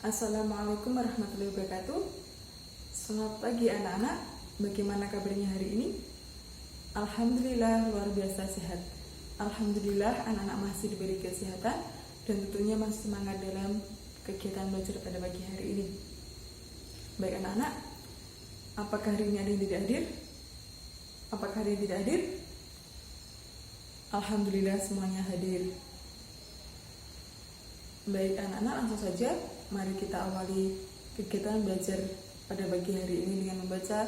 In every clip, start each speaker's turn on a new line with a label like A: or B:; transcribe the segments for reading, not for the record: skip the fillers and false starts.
A: Assalamualaikum warahmatullahi wabarakatuh. Selamat pagi anak-anak. Bagaimana kabarnya hari ini? Alhamdulillah luar biasa sehat. Alhamdulillah anak-anak masih diberi kesehatan dan tentunya masih semangat dalam kegiatan belajar pada pagi hari ini. Baik anak-anak, apakah hari ini ada yang tidak hadir? Apakah hari ini tidak hadir? Alhamdulillah semuanya hadir. Baik anak-anak, langsung saja mari kita awali kegiatan belajar pada pagi hari ini dengan membaca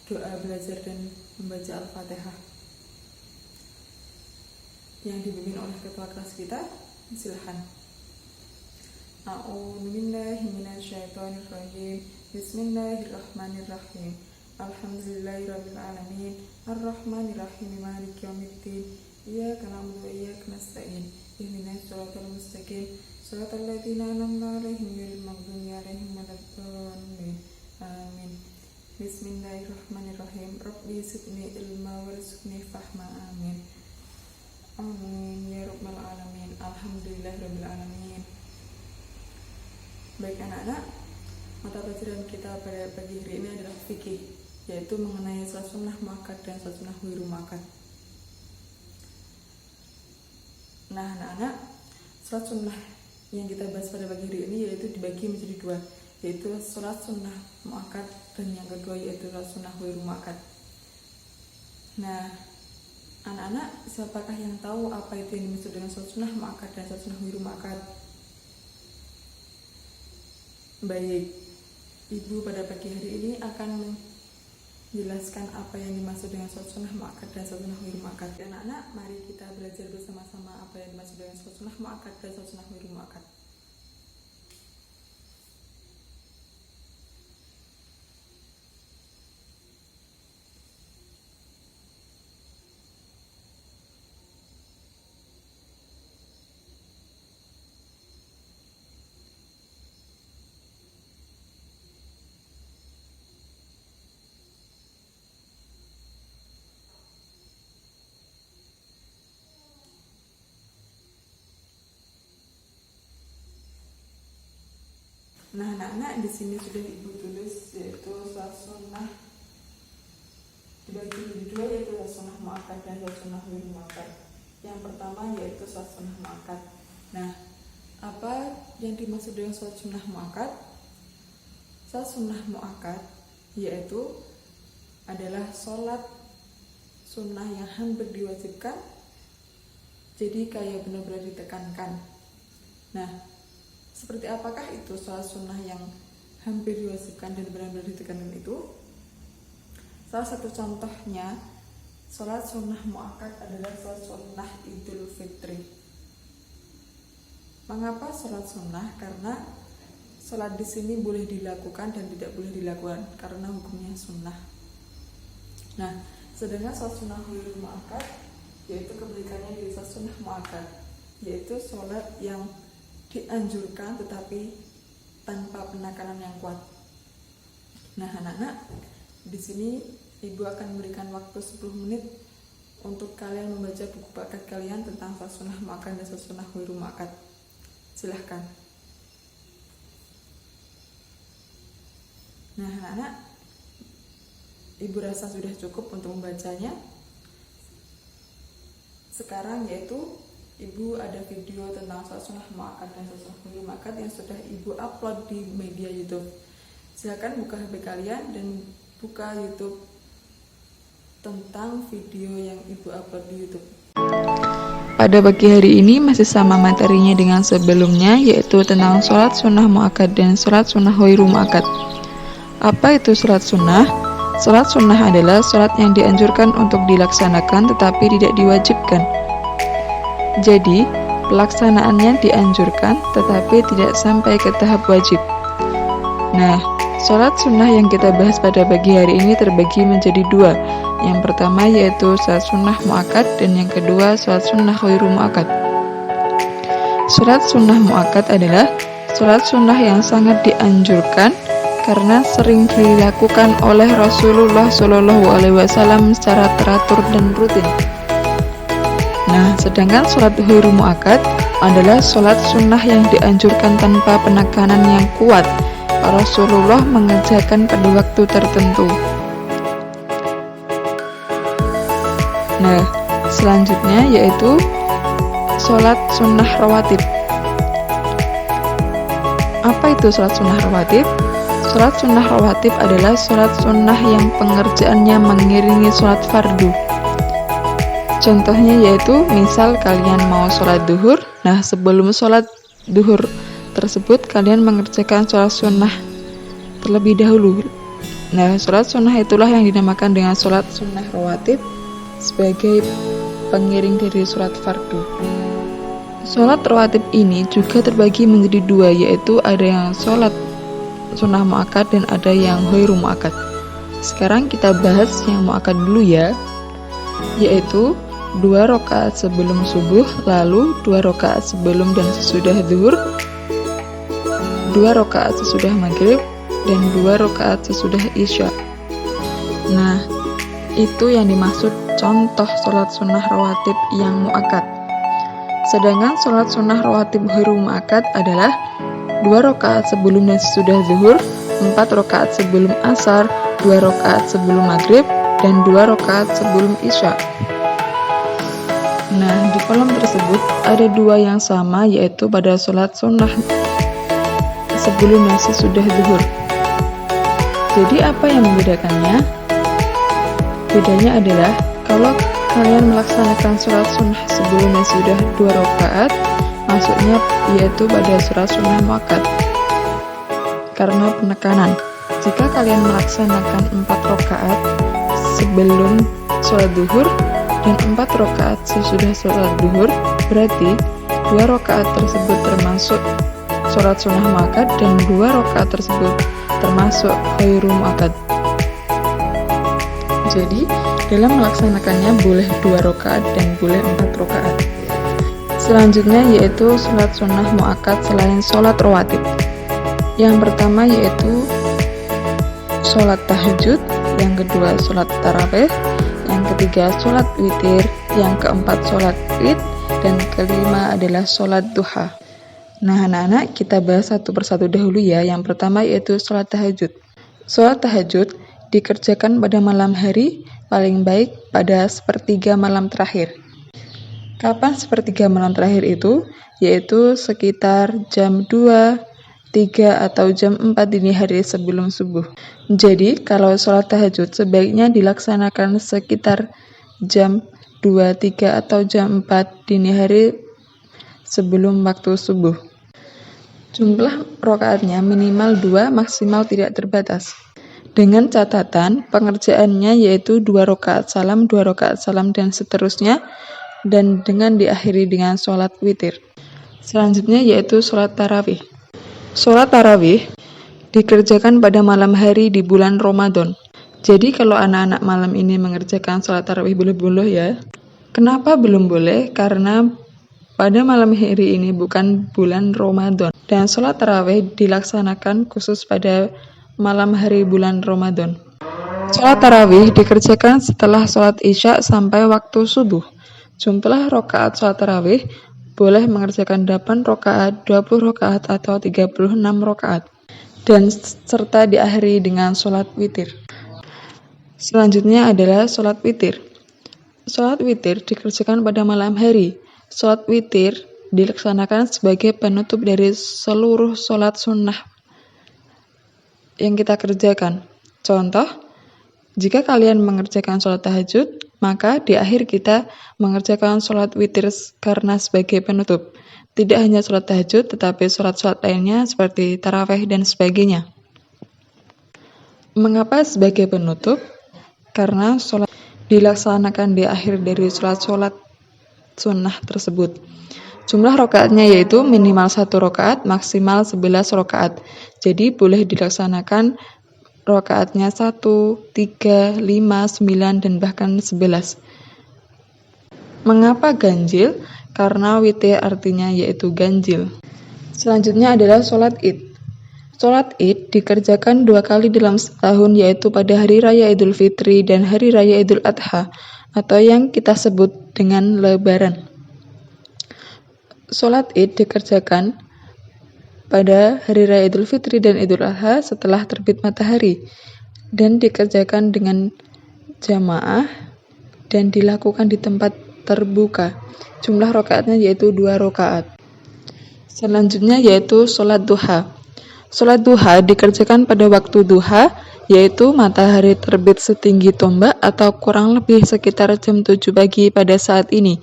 A: doa belajar dan membaca Al-Fatihah yang dipimpin oleh ketua kelas kita. Silahkan. A'udzubillahi minasyaitonirrajim. Bismillahirrahmanirrahim. Alhamdulillahirabbil alamin. Arrahmanirrahim. Maliki yaumiddin. Iyyaka na'budu wa iyyaka nasta'in. Ihdinas siratal mustaqim. Shiratal ladzina an'amta 'alaihim ghairil maghdubi 'alaihim waladdallin. Amin. Bismillahirrahmanirrahim. Rabbi zidni ilma warzuqni fahma. Amin. Amin ya rabbal alamin. Alhamdulillahirabbil alamin. Baik anak-anak, mata pelajaran kita pada pagi hari ini adalah fikih, yaitu mengenai salat sunnah muakkad dan salat sunnah ghairu muakkad. Nah anak-anak, salat sunnah yang kita bahas pada pagi hari ini yaitu dibagi menjadi dua, yaitu salat sunnah muakkad dan yang kedua yaitu salat sunnah ghairu muakkad. Nah anak-anak, siapakah yang tahu apa itu yang dimaksud dengan salat sunnah muakkad dan salat sunnah ghairu muakkad? Baik, ibu pada pagi hari ini akan menjelaskan apa yang dimaksud dengan salat sunnah muakkad dan salat sunnah ghairu muakkad. Anak-anak, mari kita belajar bersama-sama apa yang dimaksud dengan salat sunnah muakkad dan salat sunnah ghairu muakkad. Nah anak-anak, di sini sudah ibu tulis yaitu salat sunnah dibagi menjadi dua, yaitu salat sunnah muakkad dan salat sunnah ghairu muakkad. Yang pertama yaitu salat sunnah muakkad. Nah, apa yang dimaksud dengan salat sunnah muakkad? Salat sunnah muakkad yaitu adalah salat sunnah yang hampir diwajibkan, jadi kayak benar-benar ditekankan. Nah, seperti apakah itu salat sunnah yang hampir diwajibkan dan benar-benar ditekankan itu? Salah satu contohnya, salat sunnah muakkad adalah salat sunnah Idul Fitri. Mengapa salat sunnah? Karena salat di sini boleh dilakukan dan tidak boleh dilakukan karena hukumnya sunnah. Nah, sedangkan salat sunnah ghairu muakkad yaitu kebalikannya dari salat sunnah muakkad, yaitu salat yang dianjurkan tetapi tanpa penekanan yang kuat. Nah anak-anak, di sini ibu akan memberikan waktu 10 menit untuk kalian membaca buku paket kalian tentang salat sunnah muakkad dan salat sunnah ghairu muakkad. Silahkan. Nah anak-anak, ibu rasa sudah cukup untuk membacanya. Sekarang yaitu ibu ada video tentang salat sunnah muakkad dan salat sunnah ghairu muakkad yang sudah ibu upload di media YouTube. Silakan buka HP kalian dan buka YouTube tentang video yang ibu upload di YouTube. Pada pagi hari ini masih sama materinya dengan sebelumnya, yaitu tentang salat sunnah muakkad dan salat sunnah ghairu muakkad. Apa itu salat sunnah? Salat sunnah adalah salat yang dianjurkan untuk dilaksanakan tetapi tidak diwajibkan. Jadi, pelaksanaannya dianjurkan tetapi tidak sampai ke tahap wajib. Nah, Sholat sunnah yang kita bahas pada pagi hari ini terbagi menjadi dua. Yang pertama yaitu sholat sunnah mu'akkad dan yang kedua sholat sunnah ghairu mu'akkad. Sholat sunnah mu'akkad adalah sholat sunnah yang sangat dianjurkan karena sering dilakukan oleh Rasulullah SAW secara teratur dan rutin. Nah, sedangkan sholat ghairu mu'akkad adalah sholat sunnah yang dianjurkan tanpa penekanan yang kuat. Rasulullah mengerjakan pada waktu tertentu. Nah, selanjutnya yaitu sholat sunnah rawatib. Apa itu sholat sunnah rawatib? Sholat sunnah rawatib adalah sholat sunnah yang pengerjaannya mengiringi sholat fardu. Contohnya yaitu, misal kalian mau sholat duhur, nah sebelum sholat duhur tersebut kalian mengerjakan sholat sunnah terlebih dahulu. Nah, sholat sunnah itulah yang dinamakan dengan sholat sunnah rawatib sebagai pengiring dari sholat fardu. Sholat rawatib ini juga terbagi menjadi dua, yaitu ada yang sholat sunnah mu'akkad dan ada yang ghairu mu'akkad. Sekarang kita bahas yang mu'akkad dulu ya, yaitu 2 rakaat sebelum subuh, lalu 2 rakaat sebelum dan sesudah zuhur, 2 rakaat sesudah maghrib, dan 2 rakaat sesudah isya. Nah, itu yang dimaksud contoh sholat sunnah rawatib yang mu'akkad. Sedangkan sholat sunnah rawatib ghairu mu'akkad adalah 2 rakaat sebelum dan sesudah zuhur, 4 rakaat sebelum asar, 2 rakaat sebelum maghrib, dan 2 rakaat sebelum isya. Nah, di kolom tersebut ada 2 yang sama, yaitu pada sholat sunnah sebelum dan sesudah zuhur. Jadi apa yang membedakannya? Bedanya adalah kalau kalian melaksanakan sholat sunnah sebelum dan sesudah 2 rakaat, maksudnya yaitu pada sholat sunnah mu'akkad karena penekanan. Jika kalian melaksanakan 4 rakaat sebelum sholat duhur dan 4 rakaat sesudah sholat duhur, berarti 2 rakaat tersebut termasuk sholat sunnah mu'akkad dan 2 rakaat tersebut termasuk ghairu mu'akkad. Jadi dalam melaksanakannya boleh 2 rakaat dan boleh 4 rakaat. Selanjutnya yaitu sholat sunnah mu'akkad selain sholat rawatib. Yang pertama yaitu sholat tahajud, yang kedua sholat tarawih, yang ketiga sholat witir, yang keempat sholat id, dan kelima adalah sholat duha. Nah anak-anak, kita bahas satu persatu dahulu ya. Yang pertama yaitu sholat tahajud. Sholat tahajud dikerjakan pada malam hari, paling baik pada sepertiga malam terakhir. Kapan sepertiga malam terakhir itu? Yaitu sekitar jam 2, 3, atau jam 4 dini hari sebelum subuh. Jadi kalau sholat tahajud sebaiknya dilaksanakan sekitar jam 2, 3, atau jam 4 dini hari sebelum waktu subuh. Jumlah rakaatnya minimal 2, maksimal tidak terbatas. Dengan catatan pengerjaannya yaitu 2 rakaat salam, 2 rakaat salam, dan seterusnya, dan dengan diakhiri dengan sholat witir. Selanjutnya yaitu sholat tarawih. Sholat tarawih dikerjakan pada malam hari di bulan Ramadan. Jadi kalau anak-anak malam ini mengerjakan sholat tarawih boleh-boleh ya. Kenapa belum boleh? Karena pada malam hari ini bukan bulan Ramadan, dan sholat tarawih dilaksanakan khusus pada malam hari bulan Ramadan. Sholat tarawih dikerjakan setelah sholat isya sampai waktu subuh. Jumlah rakaat sholat tarawih boleh mengerjakan 8 rakaat, 20 rakaat, atau 36 rakaat, dan serta diakhiri dengan sholat witir. Selanjutnya adalah sholat witir. Sholat witir dikerjakan pada malam hari. Sholat witir dilaksanakan sebagai penutup dari seluruh sholat sunnah yang kita kerjakan. Contoh, jika kalian mengerjakan sholat tahajud, maka di akhir kita mengerjakan sholat witir karena sebagai penutup. Tidak hanya sholat tahajud, tetapi sholat-sholat lainnya seperti tarawih dan sebagainya. Mengapa sebagai penutup? Karena sholat dilaksanakan di akhir dari sholat-sholat sunnah tersebut. Jumlah rakaatnya yaitu minimal 1 rakaat, maksimal 11 rakaat. Jadi boleh dilaksanakan rakaatnya 1, 3, 5, 9, dan bahkan 11. Mengapa ganjil? Karena witir artinya yaitu ganjil. Selanjutnya adalah sholat id. Sholat id dikerjakan 2 kali dalam setahun, yaitu pada Hari Raya Idul Fitri dan Hari Raya Idul Adha, atau yang kita sebut dengan Lebaran. Sholat id dikerjakan pada Hari Raya Idul Fitri dan Idul Adha setelah terbit matahari, dan dikerjakan dengan jamaah dan dilakukan di tempat terbuka. Jumlah rakaatnya yaitu 2 rakaat. Selanjutnya yaitu sholat duha. Sholat duha dikerjakan pada waktu duha, yaitu matahari terbit setinggi tombak atau kurang lebih sekitar jam 7 pagi pada saat ini.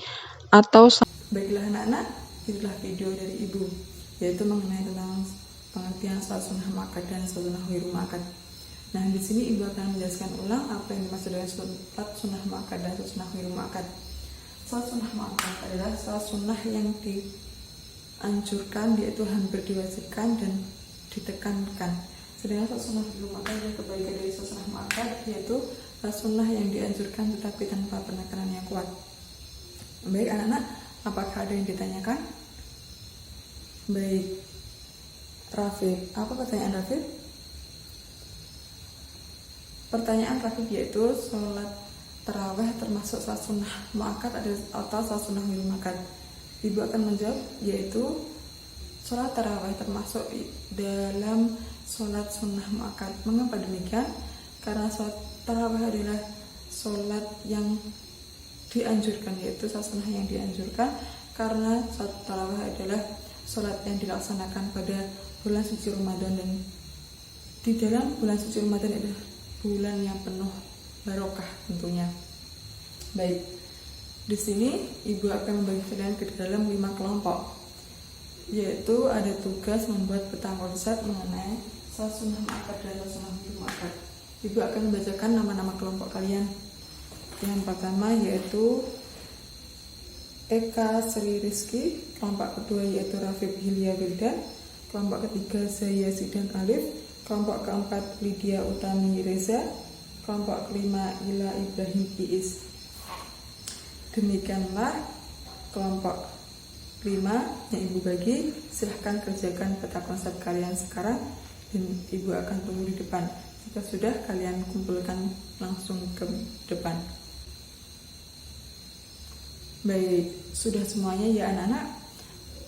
A: Baiklah anak-anak, itulah video dari Ibu, yaitu mengenai tentang pengertian sholat sunnah muakkad dan sholat sunnah ghairu muakkad. Nah, di sini Ibu akan menjelaskan ulang apa yang dimaksud dengan sholat sunnah muakkad dan sholat sunnah ghairu muakkad. Sholat sunnah muakkad adalah sholat sunnah yang dianjurkan, yaitu hampir diwajibkan dan ditekankan. Sedangkan sholat sunnah ghairu muakkad adalah kebalikan dari sholat sunnah muakkad, yaitu sholat sunnah yang dianjurkan tetapi tanpa penekanan yang kuat. Baik anak-anak, apakah ada yang ditanyakan? Baik, Rafif, apa pertanyaan Rafif? Pertanyaan Rafif yaitu sholat tarawih termasuk sholat sunnah muakkad atau sholat sunnah ghairu muakkad. Ibu akan menjawab yaitu sholat tarawih termasuk dalam sholat sunnah muakkad. Mengapa demikian? Karena sholat tarawih adalah sholat yang dianjurkan, yaitu sholat sunnah yang dianjurkan, karena sholat tarawih adalah sholat yang dilaksanakan pada bulan suci Ramadan, dan di dalam bulan suci Ramadan adalah bulan yang penuh barokah tentunya. Baik, di sini Ibu akan membagi kalian ke dalam 5 kelompok, yaitu ada tugas membuat peta konsep mengenai sholat sunnah muakkad dan sholat sunnah ghairu muakkad. Ibu akan membacakan nama-nama kelompok kalian. Yang pertama yaitu Eka Sri Rizky, kelompok kedua yaitu Rafif Hilya Wildan, kelompok ketiga Zaya Sidan Alif, kelompok keempat Lydia Utami Reza, kelompok kelima Ila Ibrahim Iis. Demikianlah kelompok 5 yang Ibu bagi. Silahkan kerjakan peta konsep kalian sekarang, dan Ibu akan tunggu di depan. Jika sudah, kalian kumpulkan langsung ke depan. Baik, sudah semuanya ya anak-anak?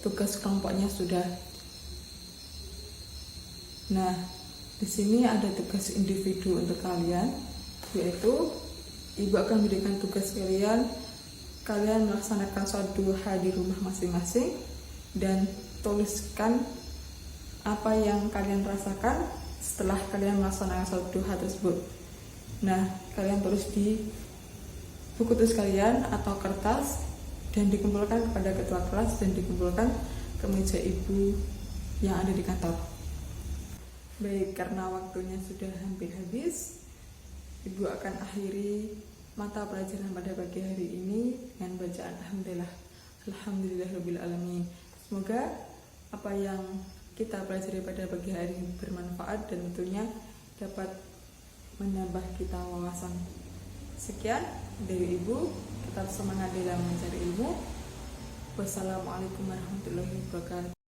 A: Tugas kelompoknya sudah. Nah, di sini ada tugas individu untuk kalian, yaitu Ibu akan memberikan tugas kalian melaksanakan sholat duha di rumah masing-masing, dan tuliskan apa yang kalian rasakan setelah kalian melaksanakan sholat duha tersebut. Nah, kalian tulis di buku tulis kalian atau kertas, dan dikumpulkan kepada ketua kelas dan dikumpulkan ke meja Ibu yang ada di kantor. Baik, karena waktunya sudah hampir habis, Ibu akan akhiri mata pelajaran pada pagi hari ini dengan bacaan Alhamdulillahirabbil alamin. Semoga apa yang kita pelajari pada pagi hari ini bermanfaat dan tentunya dapat menambah kita wawasan. Sekian dari Ibu, tetap semangat dalam mencari ilmu. Wassalamualaikum warahmatullahi wabarakatuh.